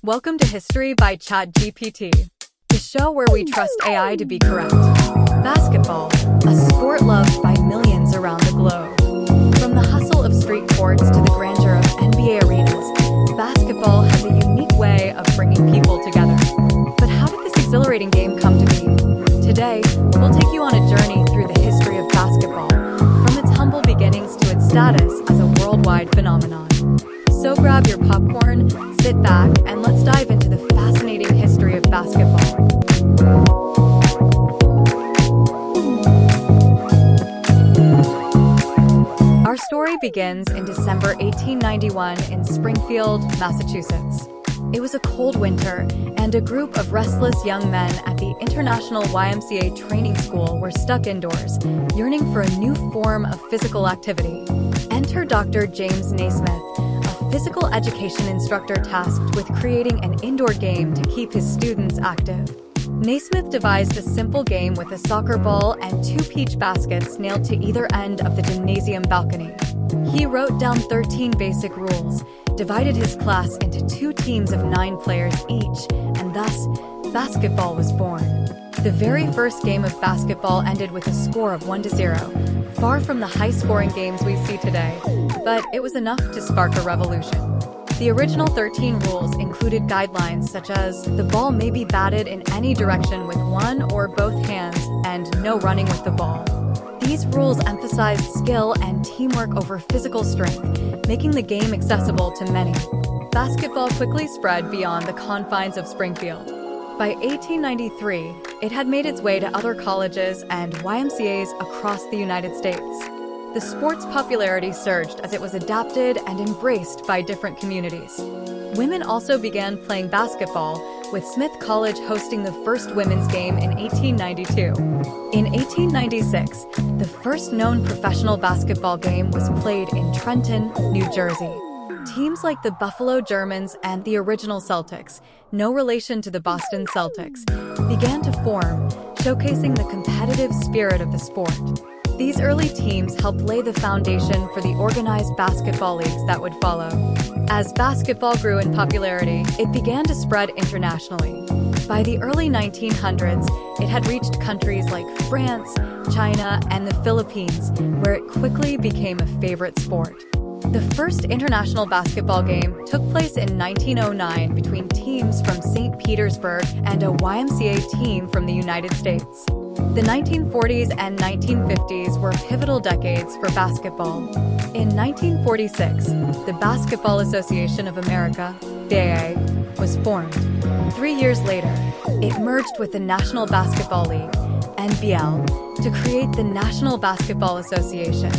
Welcome to History by Chat GPT, the show where we trust AI to be correct. Basketball, a sport loved by millions around the globe. From the hustle of street courts to the grandeur of NBA arenas, basketball has a unique way of bringing people together. But how did this exhilarating game come to be? Today, we'll take you on a journey through the history of basketball, from its humble beginnings to its status as a worldwide phenomenon. So grab your popcorn, sit back, and let's dive into the fascinating history of basketball. Our story begins in December 1891 in Springfield, Massachusetts. It was a cold winter, and a group of restless young men at the International YMCA training school were stuck indoors, yearning for a new form of physical activity. Enter Dr. James Naismith, a physical education instructor tasked with creating an indoor game to keep his students active. Naismith devised a simple game with a soccer ball and 2 peach baskets nailed to either end of the gymnasium balcony. He wrote down 13 basic rules, divided his class into 2 teams of 9 players each, and thus, basketball was born. The very first game of basketball ended with a score of 1-0, far from the high-scoring games we see today, but it was enough to spark a revolution. The original 13 rules included guidelines such as the ball may be batted in any direction with one or both hands and no running with the ball. These rules emphasized skill and teamwork over physical strength, making the game accessible to many. Basketball quickly spread beyond the confines of Springfield. By 1893, it had made its way to other colleges and YMCAs across the United States. The sport's popularity surged as it was adapted and embraced by different communities. Women also began playing basketball, with Smith College hosting the first women's game in 1892. In 1896, the first known professional basketball game was played in Trenton, New Jersey. Teams like the Buffalo Germans and the original Celtics, no relation to the Boston Celtics, began to form, showcasing the competitive spirit of the sport. These early teams helped lay the foundation for the organized basketball leagues that would follow. As basketball grew in popularity, it began to spread internationally. By the early 1900s, it had reached countries like France, China, and the Philippines, where it quickly became a favorite sport. The first international basketball game took place in 1909 between teams from St. Petersburg and a YMCA team from the United States. The 1940s and 1950s were pivotal decades for basketball. In 1946, the Basketball Association of America, DALL-E, was formed. 3 years later, it merged with the National Basketball League, NBL, to create the National Basketball Association,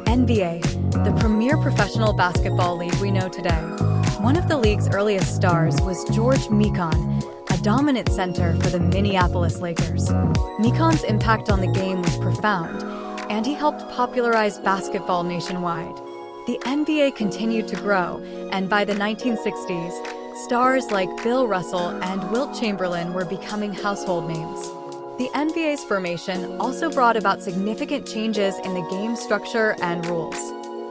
NBA, the premier professional basketball league we know today. One of the league's earliest stars was George Mikan, a dominant center for the Minneapolis Lakers. Mikan's impact on the game was profound, and he helped popularize basketball nationwide. The NBA continued to grow, and by the 1960s, stars like Bill Russell and Wilt Chamberlain were becoming household names. The NBA's formation also brought about significant changes in the game structure and rules.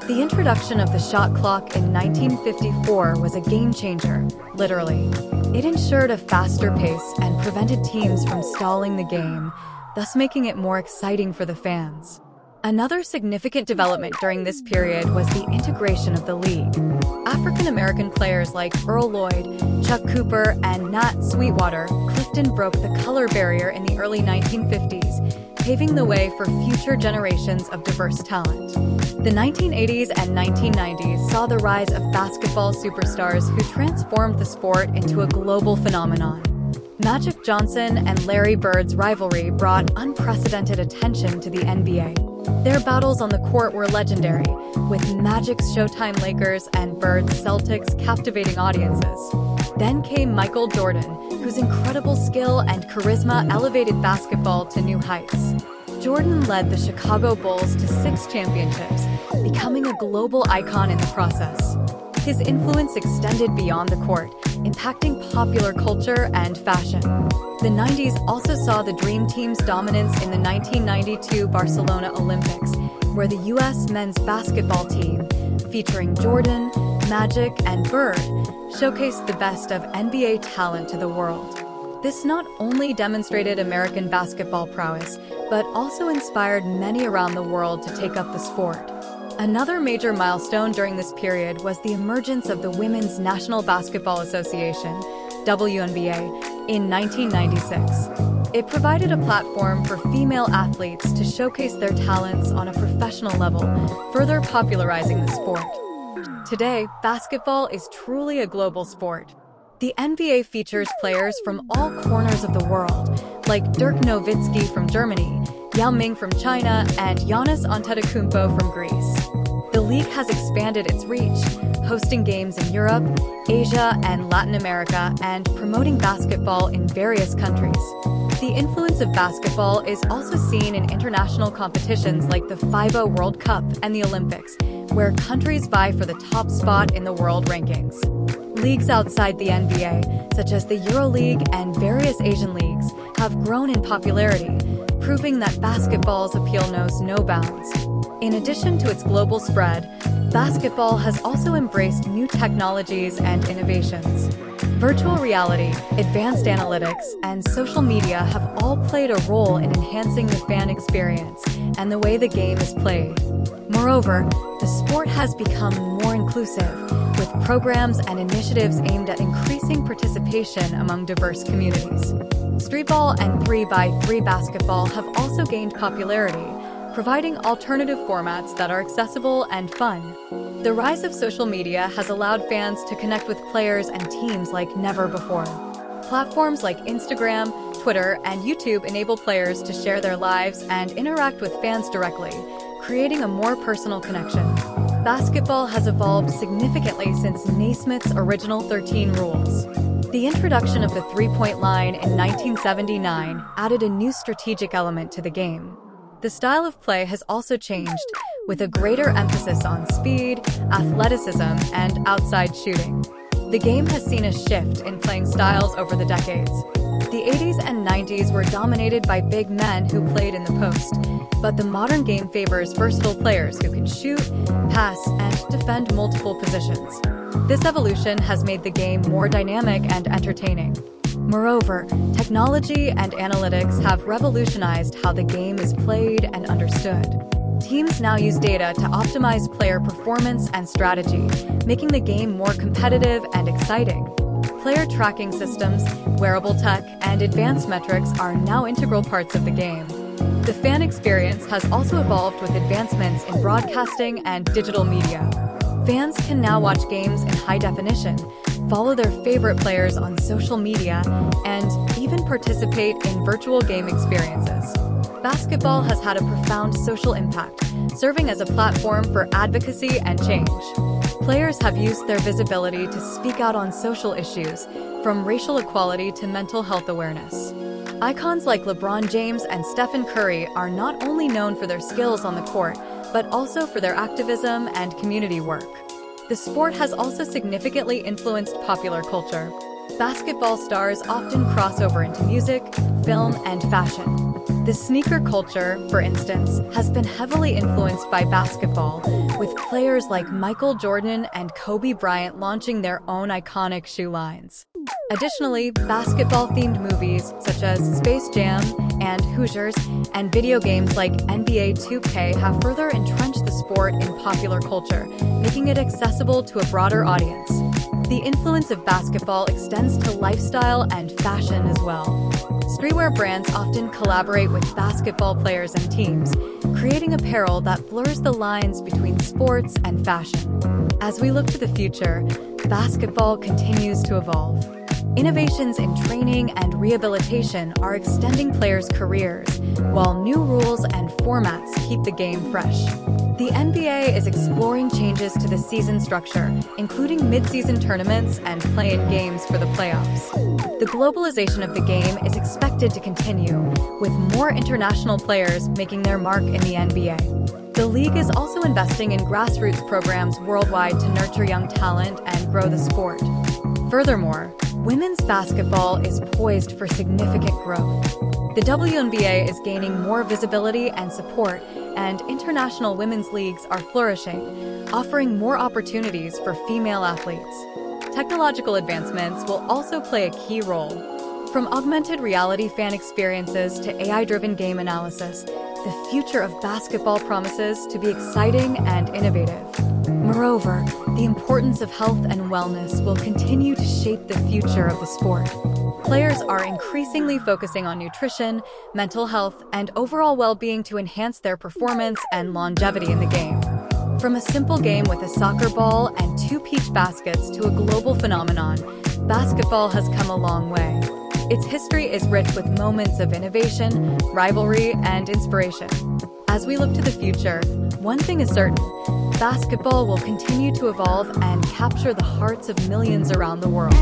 The introduction of the shot clock in 1954 was a game-changer, literally. It ensured a faster pace and prevented teams from stalling the game, thus making it more exciting for the fans. Another significant development during this period was the integration of the league. African-American players like Earl Lloyd, Chuck Cooper, and Nat Sweetwater Clifton broke the color barrier in the early 1950s, paving the way for future generations of diverse talent. The 1980s and 1990s saw the rise of basketball superstars who transformed the sport into a global phenomenon. Magic Johnson and Larry Bird's rivalry brought unprecedented attention to the NBA. Their battles on the court were legendary, with Magic's Showtime Lakers and Bird's Celtics captivating audiences. Then came Michael Jordan, whose incredible skill and charisma elevated basketball to new heights. Jordan led the Chicago Bulls to 6 championships, becoming a global icon in the process. His influence extended beyond the court, impacting popular culture and fashion. The 90s also saw the Dream Team's dominance in the 1992 Barcelona Olympics, where the U.S. men's basketball team, featuring Jordan, Magic, and Bird, showcased the best of NBA talent to the world. This not only demonstrated American basketball prowess, but also inspired many around the world to take up the sport. Another major milestone during this period was the emergence of the Women's National Basketball Association, WNBA, in 1996. It provided a platform for female athletes to showcase their talents on a professional level, further popularizing the sport. Today, basketball is truly a global sport. The NBA features players from all corners of the world, like Dirk Nowitzki from Germany, Yao Ming from China, and Giannis Antetokounmpo from Greece. The league has expanded its reach, hosting games in Europe, Asia, and Latin America, and promoting basketball in various countries. The influence of basketball is also seen in international competitions like the FIBA World Cup and the Olympics, where countries vie for the top spot in the world rankings. Leagues outside the NBA, such as the EuroLeague and various Asian leagues, have grown in popularity, proving that basketball's appeal knows no bounds. In addition to its global spread, basketball has also embraced new technologies and innovations. Virtual reality, advanced analytics, and social media have all played a role in enhancing the fan experience and the way the game is played. Moreover, the sport has become more inclusive, with programs and initiatives aimed at increasing participation among diverse communities. Streetball and 3x3 basketball have also gained popularity, providing alternative formats that are accessible and fun. The rise of social media has allowed fans to connect with players and teams like never before. Platforms like Instagram, Twitter, and YouTube enable players to share their lives and interact with fans directly, creating a more personal connection. Basketball has evolved significantly since Naismith's original 13 rules. The introduction of the three-point line in 1979 added a new strategic element to the game. The style of play has also changed, with a greater emphasis on speed, athleticism, and outside shooting. The game has seen a shift in playing styles over the decades. The 80s and 90s were dominated by big men who played in the post, but the modern game favors versatile players who can shoot, pass, and defend multiple positions. This evolution has made the game more dynamic and entertaining. Moreover, technology and analytics have revolutionized how the game is played and understood. Teams now use data to optimize player performance and strategy, making the game more competitive and exciting. Player tracking systems, wearable tech, and advanced metrics are now integral parts of the game. The fan experience has also evolved with advancements in broadcasting and digital media. Fans can now watch games in high definition, follow their favorite players on social media, and even participate in virtual game experiences. Basketball has had a profound social impact, serving as a platform for advocacy and change. Players have used their visibility to speak out on social issues, from racial equality to mental health awareness. Icons like LeBron James and Stephen Curry are not only known for their skills on the court, but also for their activism and community work. The sport has also significantly influenced popular culture. Basketball stars often cross over into music, film, and fashion. The sneaker culture, for instance, has been heavily influenced by basketball, with players like Michael Jordan and Kobe Bryant launching their own iconic shoe lines. Additionally, basketball-themed movies such as Space Jam and Hoosiers and video games like NBA 2K have further entrenched the sport in popular culture, making it accessible to a broader audience. The influence of basketball extends to lifestyle and fashion as well. Streetwear brands often collaborate with basketball players and teams, creating apparel that blurs the lines between sports and fashion. As we look to the future, basketball continues to evolve. Innovations in training and rehabilitation are extending players' careers, while new rules and formats keep the game fresh. The NBA is exploring changes to the season structure, including mid-season tournaments and play-in games for the playoffs. The globalization of the game is expected to continue, with more international players making their mark in the NBA. The league is also investing in grassroots programs worldwide to nurture young talent and grow the sport. Furthermore, women's basketball is poised for significant growth. The WNBA is gaining more visibility and support, and international women's leagues are flourishing, offering more opportunities for female athletes. Technological advancements will also play a key role. From augmented reality fan experiences to AI-driven game analysis, the future of basketball promises to be exciting and innovative. Moreover, the importance of health and wellness will continue to shape the future of the sport. Players are increasingly focusing on nutrition, mental health, and overall well-being to enhance their performance and longevity in the game. From a simple game with a soccer ball and 2 peach baskets to a global phenomenon, basketball has come a long way. Its history is rich with moments of innovation, rivalry, and inspiration. As we look to the future, one thing is certain: basketball will continue to evolve and capture the hearts of millions around the world.